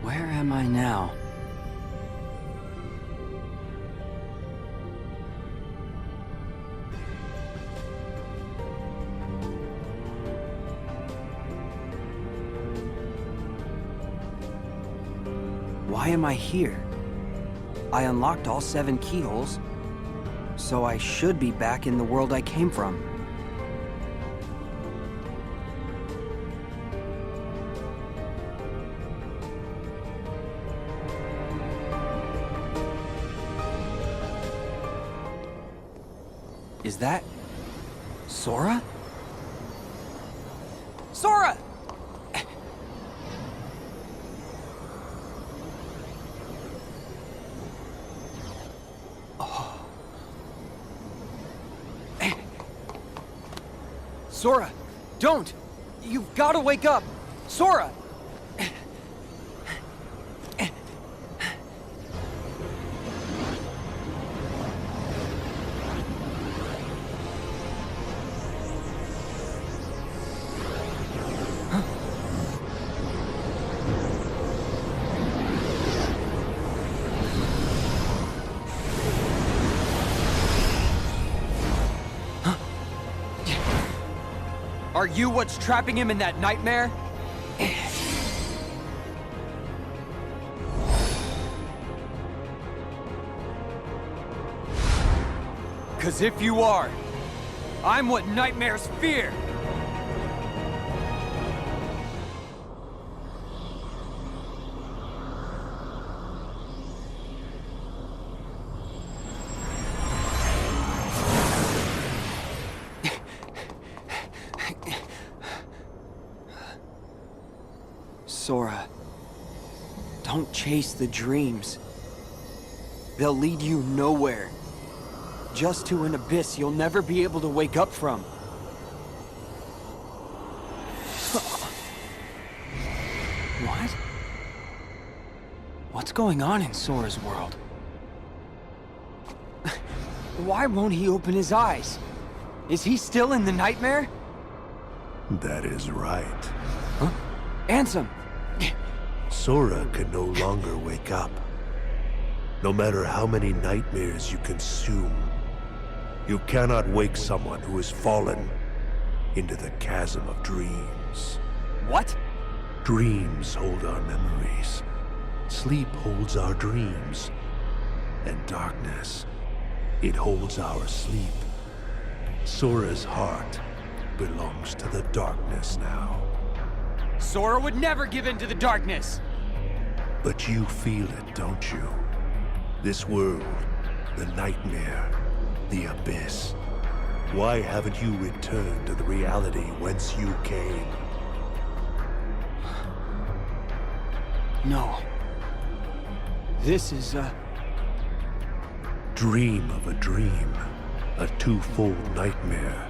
Where am I now? Why am I here? I unlocked all 7 keyholes, so I should be back in the world I came from. Is that Sora? Sora! Sora, don't! You've got to wake up! Sora! Are you what's trapping him in that nightmare? 'Cause if you are, I'm what nightmares fear! Sora, don't chase the dreams. They'll lead you nowhere. Just to an abyss you'll never be able to wake up from. What? What's going on in Sora's world? Why won't he open his eyes? Is he still in the nightmare? That is right. Huh? Ansem! Sora can no longer wake up. No matter how many nightmares you consume, you cannot wake someone who has fallen into the chasm of dreams. What? Dreams hold our memories. Sleep holds our dreams. And darkness, it holds our sleep. Sora's heart belongs to the darkness now. Sora would never give in to the darkness! But you feel it, don't you? This world, the nightmare, the abyss. Why haven't you returned to the reality whence you came? No. This is a... Dream of a dream. A twofold nightmare.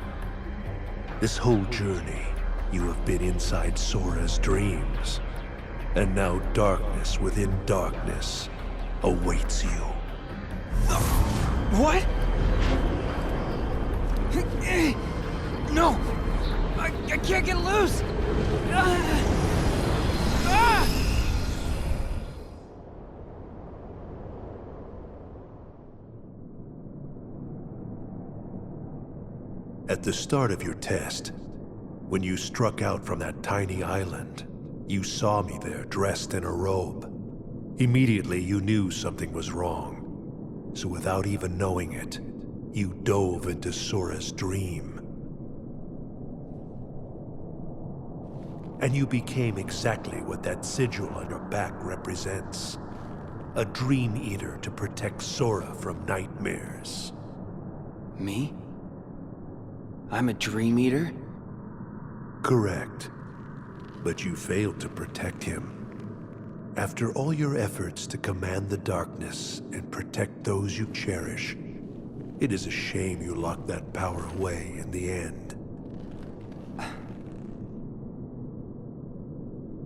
This whole journey, you have been inside Sora's dreams. And now darkness within darkness awaits you. What? No! I can't get loose! At the start of your test, when you struck out from that tiny island, you saw me there dressed in a robe. Immediately you knew something was wrong. So without even knowing it, you dove into Sora's dream. And you became exactly what that sigil on your back represents. A dream eater to protect Sora from nightmares. Me? I'm a dream eater? Correct. But you failed to protect him. After all your efforts to command the darkness and protect those you cherish, it is a shame you locked that power away in the end.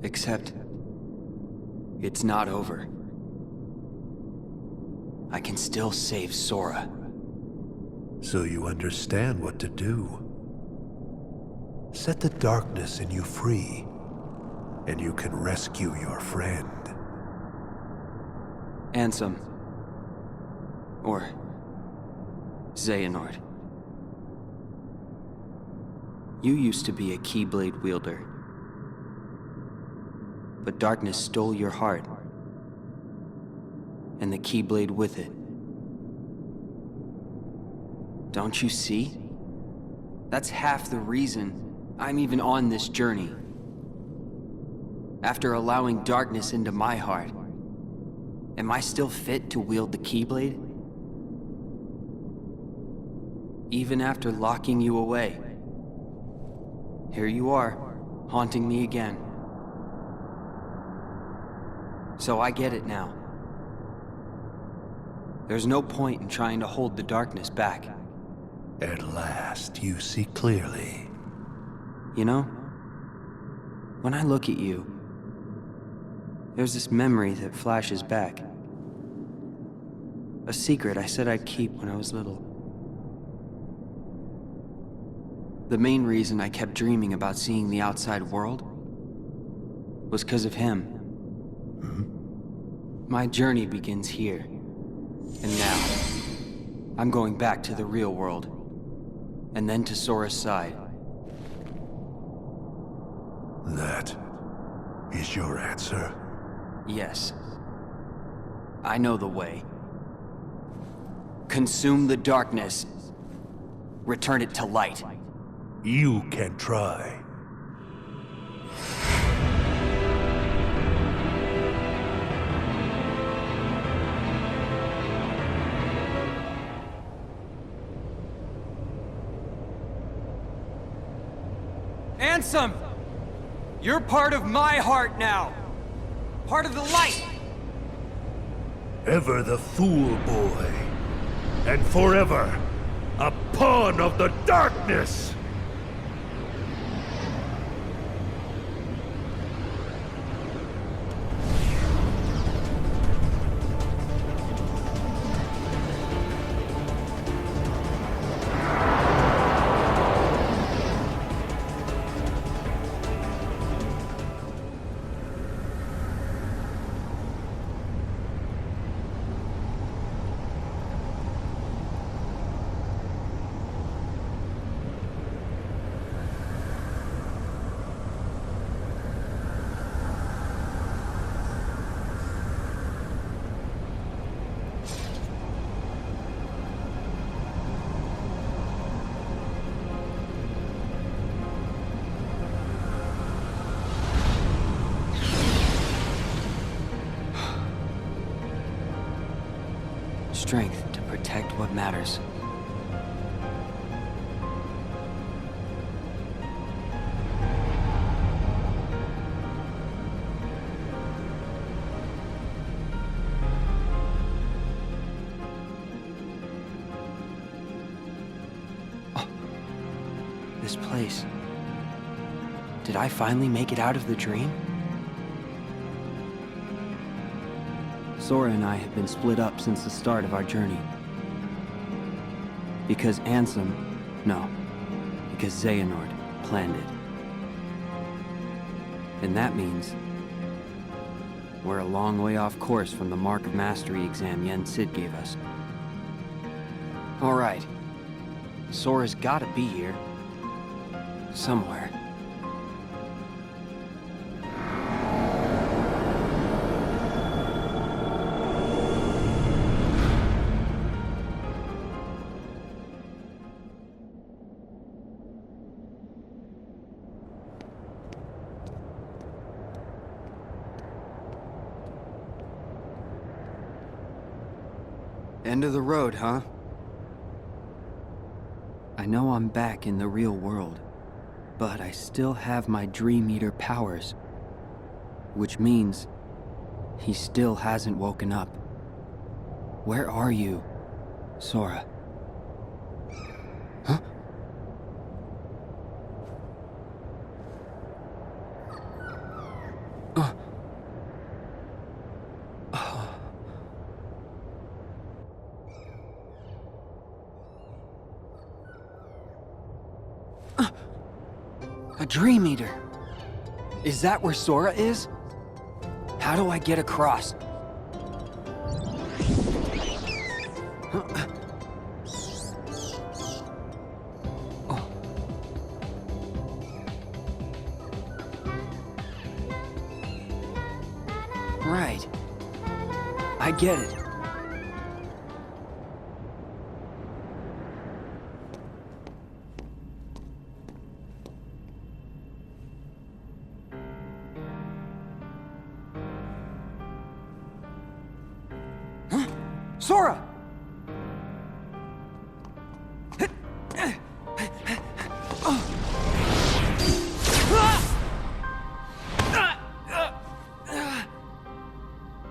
Except... it's not over. I can still save Sora. So you understand what to do. Set the darkness in you free, and you can rescue your friend. Ansem. Or Xehanort. You used to be a Keyblade wielder. But darkness stole your heart. And the Keyblade with it. Don't you see? That's half the reason I'm even on this journey. After allowing darkness into my heart, am I still fit to wield the Keyblade? Even after locking you away, here you are, haunting me again. So I get it now. There's no point in trying to hold the darkness back. At last, you see clearly. You know, when I look at you, there's this memory that flashes back. A secret I said I'd keep when I was little. The main reason I kept dreaming about seeing the outside world was because of him. My journey begins here. And now, I'm going back to the real world. And then to Sora's side. That is your answer? Yes. I know the way. Consume the darkness. Return it to light. You can try. Ansem! You're part of my heart now! Part of the light! Ever the fool boy, and forever a pawn of the darkness! Strength to protect what matters. Oh, this place. Did I finally make it out of the dream? Sora and I have been split up since the start of our journey. Because Ansem... no. Because Xehanort planned it. And that means... we're a long way off course from the Mark of Mastery exam Yen Sid gave us. Alright. Sora's gotta be here. Somewhere. End of the road, huh? I know I'm back in the real world, but I still have my Dream Eater powers. Which means he still hasn't woken up. Where are you, Sora? Huh? A Dream Eater! Is that where Sora is? How do I get across? Right. I get it. Huh? Sora!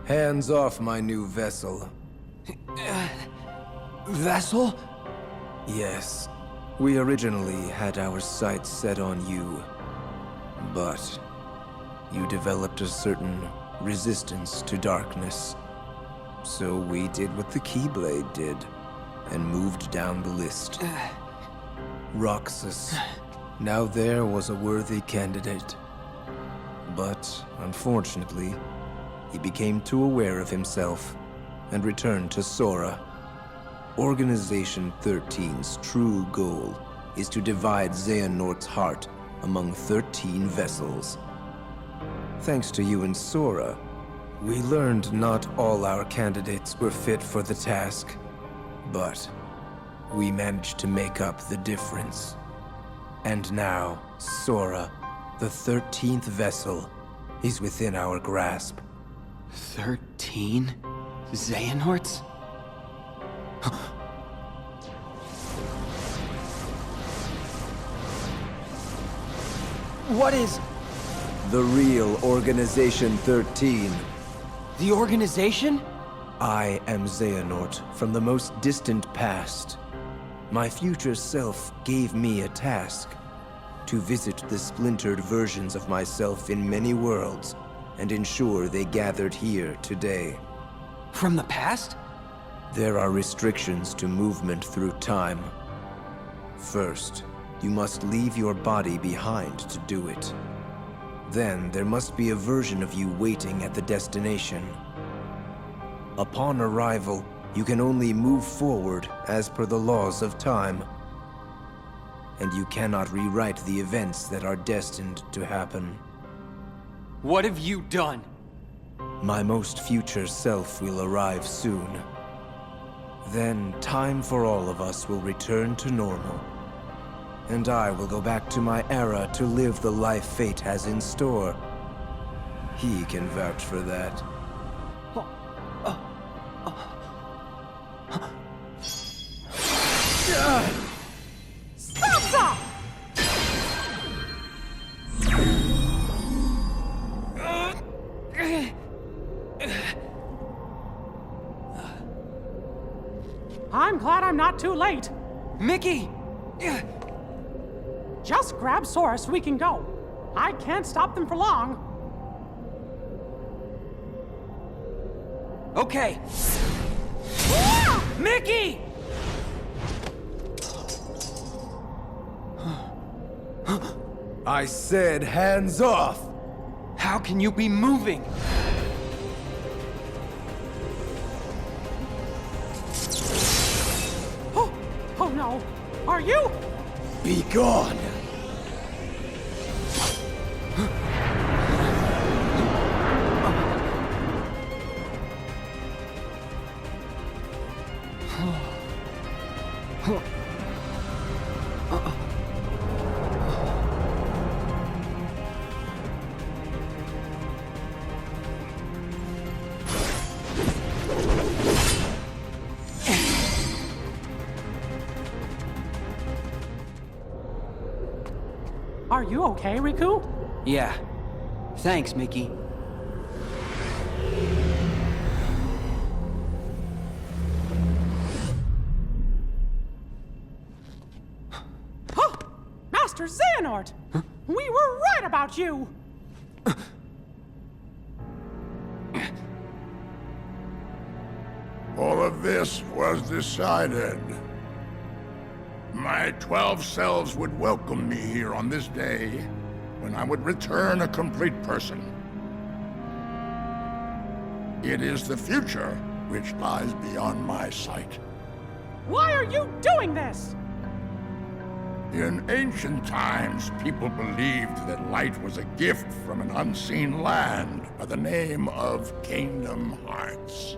Hands off my new vessel. Vessel? Yes, we originally had our sights set on you. But you developed a certain resistance to darkness. So we did what the Keyblade did, and moved down the list. Roxas. Now there was a worthy candidate. But, unfortunately, he became too aware of himself, and returned to Sora. Organization 13's true goal is to divide Xehanort's heart among 13 vessels. Thanks to you and Sora, we learned not all our candidates were fit for the task, but we managed to make up the difference. And now, Sora, the 13th vessel, is within our grasp. 13 Xehanorts? What is The real Organization 13. the organization? I am Xehanort from the most distant past. My future self gave me a task: to visit the splintered versions of myself in many worlds and ensure they gathered here today. From the past? There are restrictions to movement through time. First, you must leave your body behind to do it. Then there must be a version of you waiting at the destination. Upon arrival, you can only move forward as per the laws of time. And you cannot rewrite the events that are destined to happen. What have you done? My most future self will arrive soon. Then time for all of us will return to normal. And I will go back to my era to live the life fate has in store. He can vouch for that. Stop! I'm glad I'm not too late. Mickey! Just grab Sora so we can go. I can't stop them for long. Okay. Mickey! I said hands off! How can you be moving? Oh no. Are you? Be gone! Are you okay, Riku? Yeah. Thanks, Mickey. Master Xehanort! We were right about you! All of this was decided. My 12 selves would welcome me here on this day, when I would return a complete person. It is the future which lies beyond my sight. Why are you doing this? In ancient times, people believed that light was a gift from an unseen land by the name of Kingdom Hearts.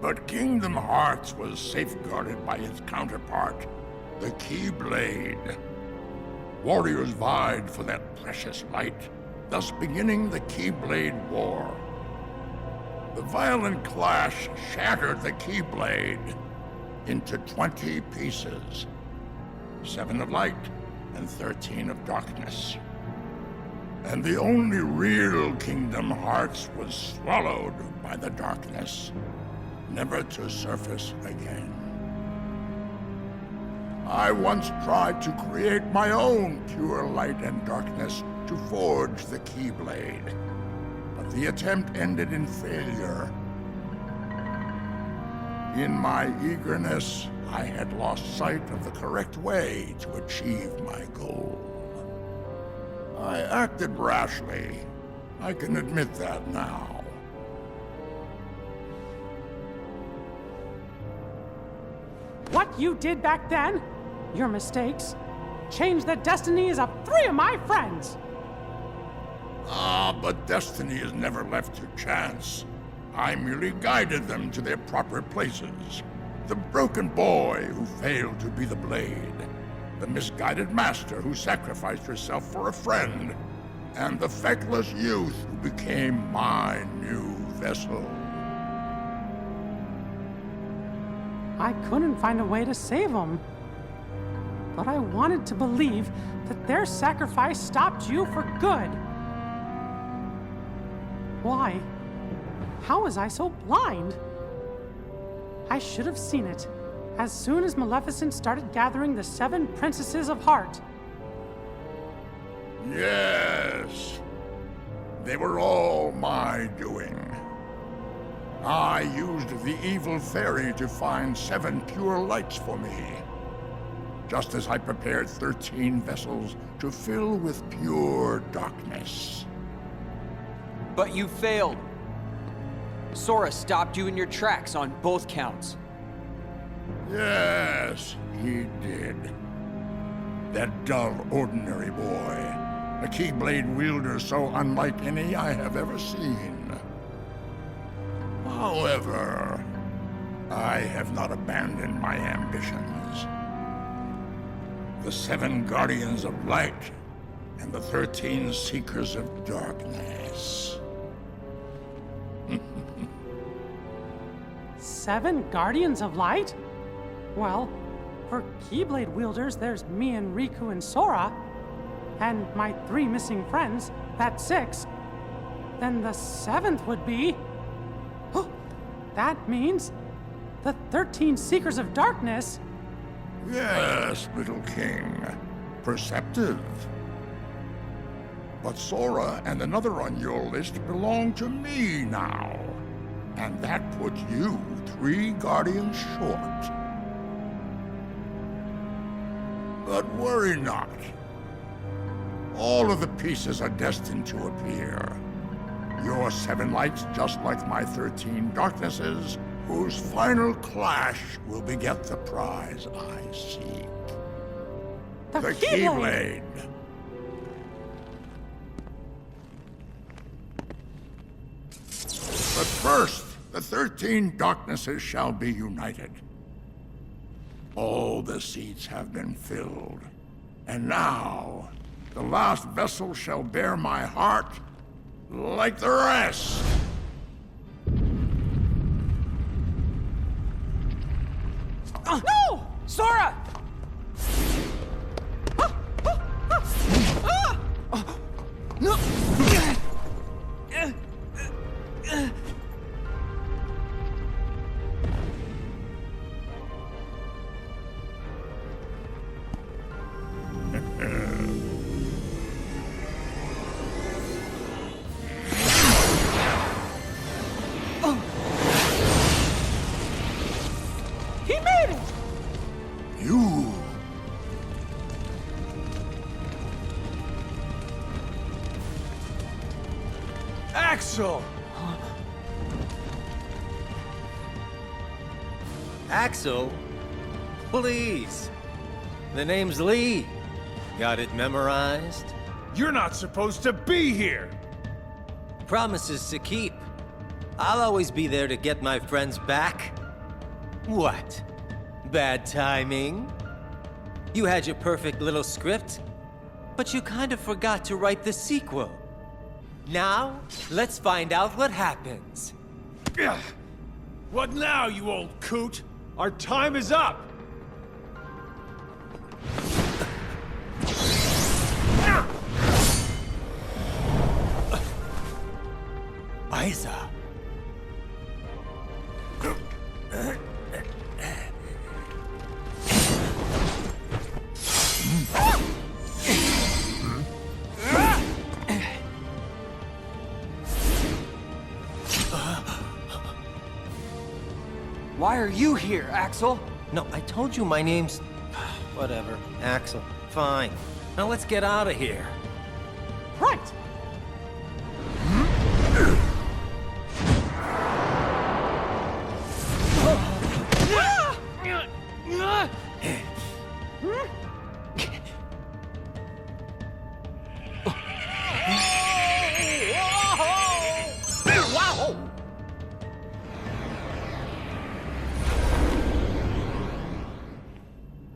But Kingdom Hearts was safeguarded by its counterpart, the Keyblade. Warriors vied for that precious light, thus beginning the Keyblade War. The violent clash shattered the Keyblade into 20 pieces. 7 of light and 13 of darkness. And the only real Kingdom Hearts was swallowed by the darkness, never to surface again. I once tried to create my own pure light and darkness to forge the Keyblade, but the attempt ended in failure. In my eagerness, I had lost sight of the correct way to achieve my goal. I acted rashly. I can admit that now. What you did back then, your mistakes, changed the destinies of 3 of my friends. But destiny is never left to chance. I merely guided them to their proper places. The broken boy who failed to be the blade, the misguided master who sacrificed herself for a friend, and the feckless youth who became my new vessel. I couldn't find a way to save them. But I wanted to believe that their sacrifice stopped you for good. Why? How was I so blind? I should have seen it as soon as Maleficent started gathering the 7 princesses of heart. Yes. They were all my doing. I used the evil fairy to find 7 pure lights for me, just as I prepared 13 vessels to fill with pure darkness. But you failed. Sora stopped you in your tracks on both counts. Yes, he did. That dull, ordinary boy. A Keyblade wielder so unlike any I have ever seen. However, I have not abandoned my ambitions. The 7 Guardians of Light and the 13 Seekers of Darkness. 7 Guardians of Light? Well, for Keyblade wielders, there's me and Riku and Sora. And my 3 missing friends, that's 6. Then the 7th would be... That means the 13 Seekers of Darkness. Yes, little king. Perceptive. But Sora and another on your list belong to me now. And that puts you 3 guardians short. But worry not. All of the pieces are destined to appear. Your 7 lights, just like my 13 darknesses, whose final clash will beget the prize I seek. The Keyblade! But first, the 13 darknesses shall be united. All the seats have been filled. And now, the last vessel shall bear my heart like the rest. No! Sora! No! He made it! You... Axel! Axel? Please. The name's Lee. Got it memorized? You're not supposed to be here! Promises to keep. I'll always be there to get my friends back. What? Bad timing? You had your perfect little script, but you kind of forgot to write the sequel. Now, let's find out what happens. Ugh. What now, you old coot? Our time is up! Isa. Why are you here, Axel? No, I told you my name's... Whatever. Axel. Fine. Now let's get out of here. Right.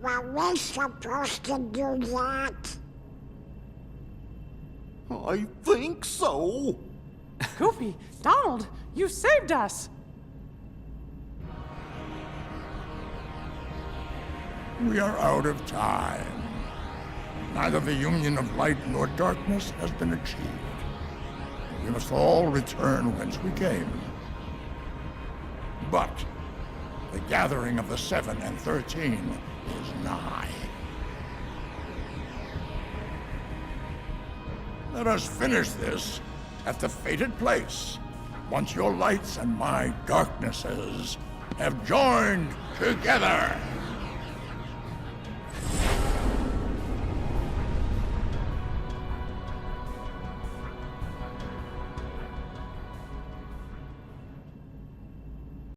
Were we supposed to do that? I think so. Goofy, Donald, you saved us. We are out of time. Neither the union of light nor darkness has been achieved. We must all return whence we came. But the gathering of the 7 and 13 is nigh. Let us finish this at the fated place, once your lights and my darknesses have joined together.